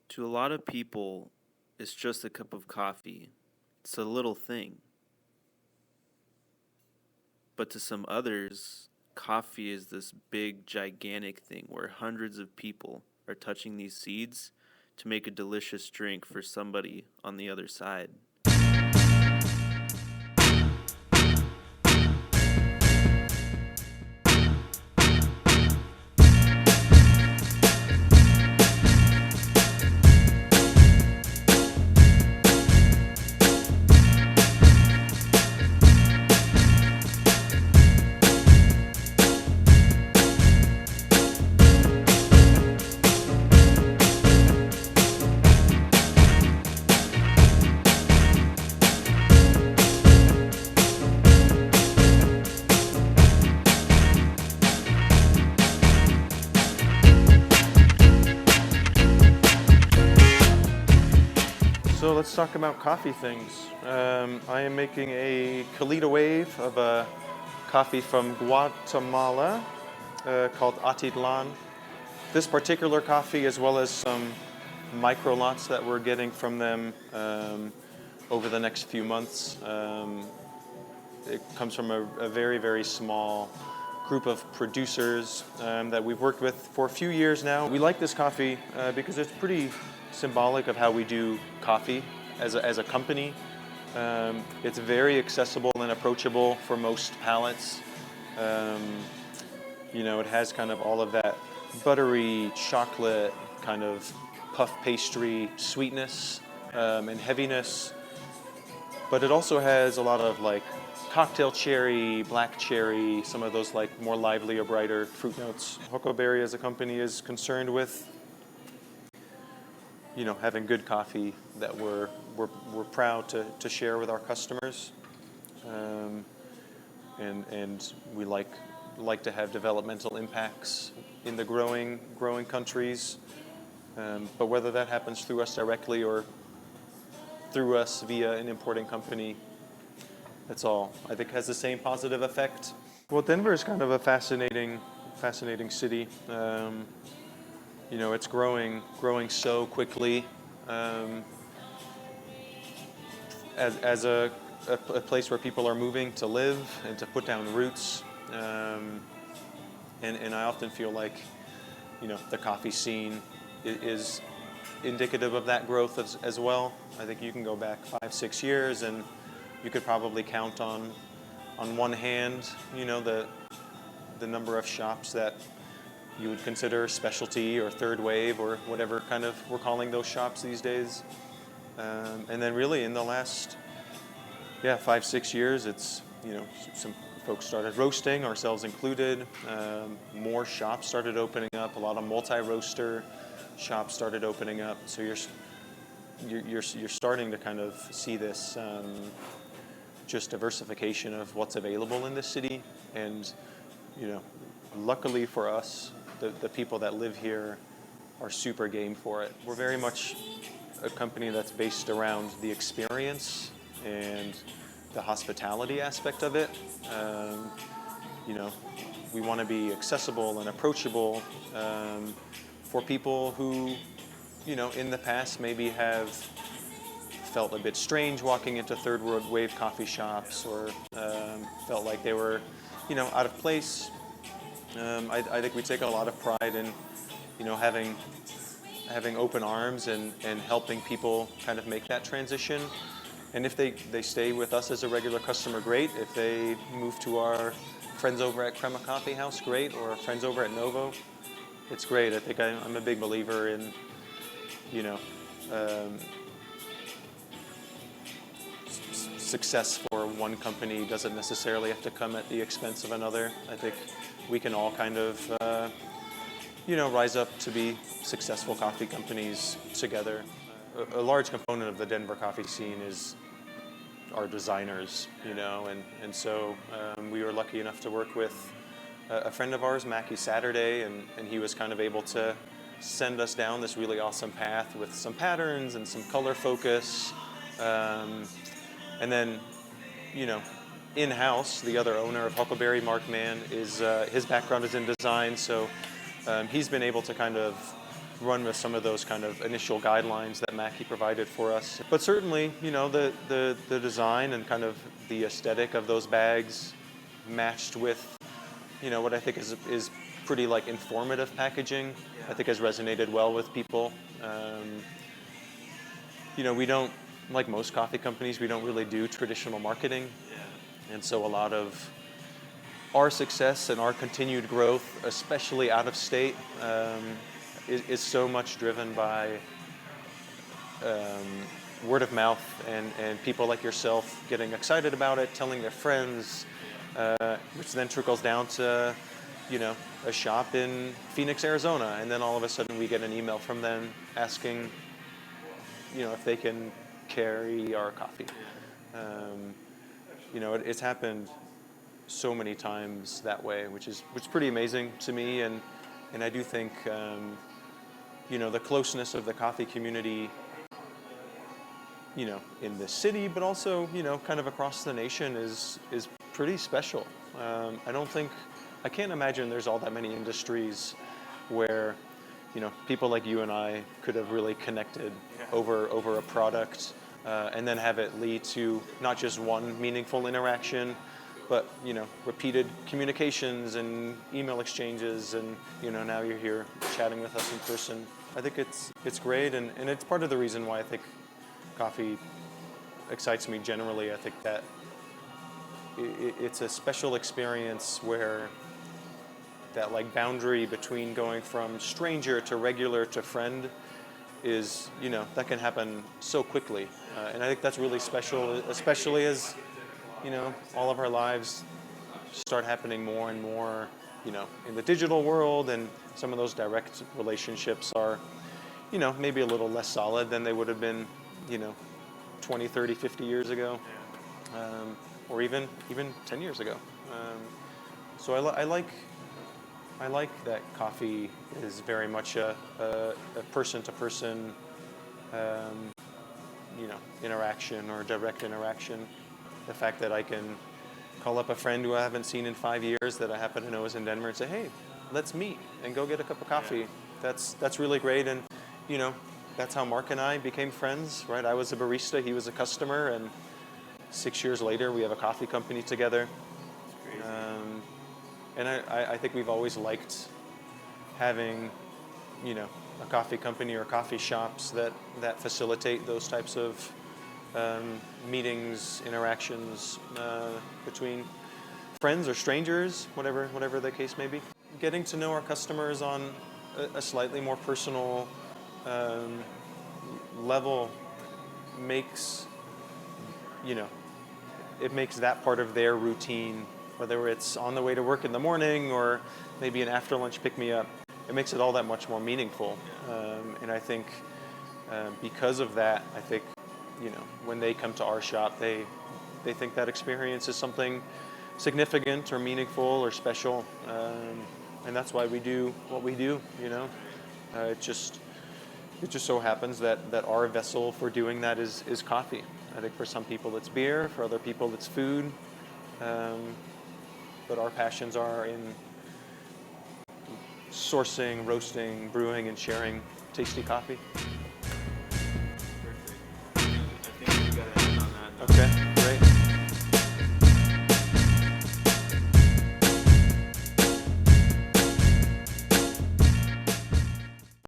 To a lot of people, it's just a cup of coffee. It's a little thing. But to some others, coffee is this big, gigantic thing where hundreds of people are touching these seeds to make a delicious drink for somebody on the other side. So let's talk about coffee things. I am making a Kalita wave of a coffee from Guatemala called Atitlan. This particular coffee, as well as some micro lots that we're getting from them over the next few months. It comes from a very, very small group of producers that we've worked with for a few years now. We like this coffee because it's pretty symbolic of how we do coffee as a company. It's very accessible and approachable for most palates. It has kind of all of that buttery chocolate kind of puff pastry sweetness and heaviness, but it also has a lot of like cocktail cherry, black cherry, some of those like more lively or brighter fruit notes. Huckleberry as a company is concerned with having good coffee that we're proud to share with our customers, and we like to have developmental impacts in the growing countries. But whether that happens through us directly or through us via an importing company, that's all I think has the same positive effect. Well, Denver is kind of a fascinating city. It's growing so quickly as a place where people are moving to live and to put down roots. And I often feel like, the coffee scene is indicative of that growth as well. I think you can go back 5-6 years and you could probably count on one hand, the number of shops that you would consider specialty or third wave or whatever kind of we're calling those shops these days. And then really in the last 5-6 years, it's, some folks started roasting, ourselves included. More shops started opening up. A lot of multi-roaster shops started opening up. So you're starting to kind of see this just diversification of what's available in this city. And luckily for us, the people that live here are super game for it. We're very much a company that's based around the experience and the hospitality aspect of it. We want to be accessible and approachable for people who, in the past maybe have felt a bit strange walking into third world wave coffee shops or felt like they were, out of place. I think we take a lot of pride in, having open arms and helping people kind of make that transition. And if they stay with us as a regular customer, great. If they move to our friends over at Crema Coffee House, great. Or friends over at Novo, it's great. I think I'm a big believer in, success for one company doesn't necessarily have to come at the expense of another. I think we can all kind of, rise up to be successful coffee companies together. A large component of the Denver coffee scene is our designers, and so we were lucky enough to work with a friend of ours, Mackie Saturday, and he was kind of able to send us down this really awesome path with some patterns and some color focus. And then, in-house, the other owner of Huckleberry, Mark Mann, is his background is in design, so he's been able to kind of run with some of those kind of initial guidelines that Mackie provided for us. But certainly, the design and kind of the aesthetic of those bags matched with, what I think is pretty like informative packaging, I think has resonated well with people. We don't, like most coffee companies, we don't really do traditional marketing. And so a lot of our success and our continued growth, especially out of state, is so much driven by word of mouth and people like yourself getting excited about it, telling their friends, which then trickles down to, a shop in Phoenix, Arizona, and then all of a sudden we get an email from them asking, if they can carry our coffee. It's happened so many times that way, which is pretty amazing to me, and I do think the closeness of the coffee community, in the city, but also kind of across the nation is pretty special. I can't imagine there's all that many industries where people like you and I could have really connected over a product, and then have it lead to not just one meaningful interaction, but repeated communications and email exchanges, and now you're here chatting with us in person. I think it's great, and it's part of the reason why I think coffee excites me generally. I think that it's a special experience where that like boundary between going from stranger to regular to friend is, that can happen so quickly. And I think that's really special, especially as, all of our lives start happening more and more, in the digital world, and some of those direct relationships are, maybe a little less solid than they would have been, 20, 30, 50 years ago, or even 10 years ago. So I like that coffee is very much a person-to-person, interaction or direct interaction. The fact that I can call up a friend who I haven't seen in 5 years that I happen to know is in Denver and say, hey, let's meet and go get a cup of coffee. That's really great, and that's how Mark and I became friends, right? I was a barista, he was a customer, and 6 years later we have a coffee company together. And I think we've always liked having, a coffee company or coffee shops that facilitate those types of meetings, interactions between friends or strangers, whatever the case may be. Getting to know our customers on a slightly more personal level makes, it makes that part of their routine, whether it's on the way to work in the morning or maybe an after lunch pick-me-up, it makes it all that much more meaningful. And I think because of that, I think, when they come to our shop, they think that experience is something significant or meaningful or special. And that's why we do what we do, It just so happens that our vessel for doing that is coffee. I think for some people it's beer, for other people it's food. But our passions are in sourcing, roasting, brewing, and sharing tasty coffee.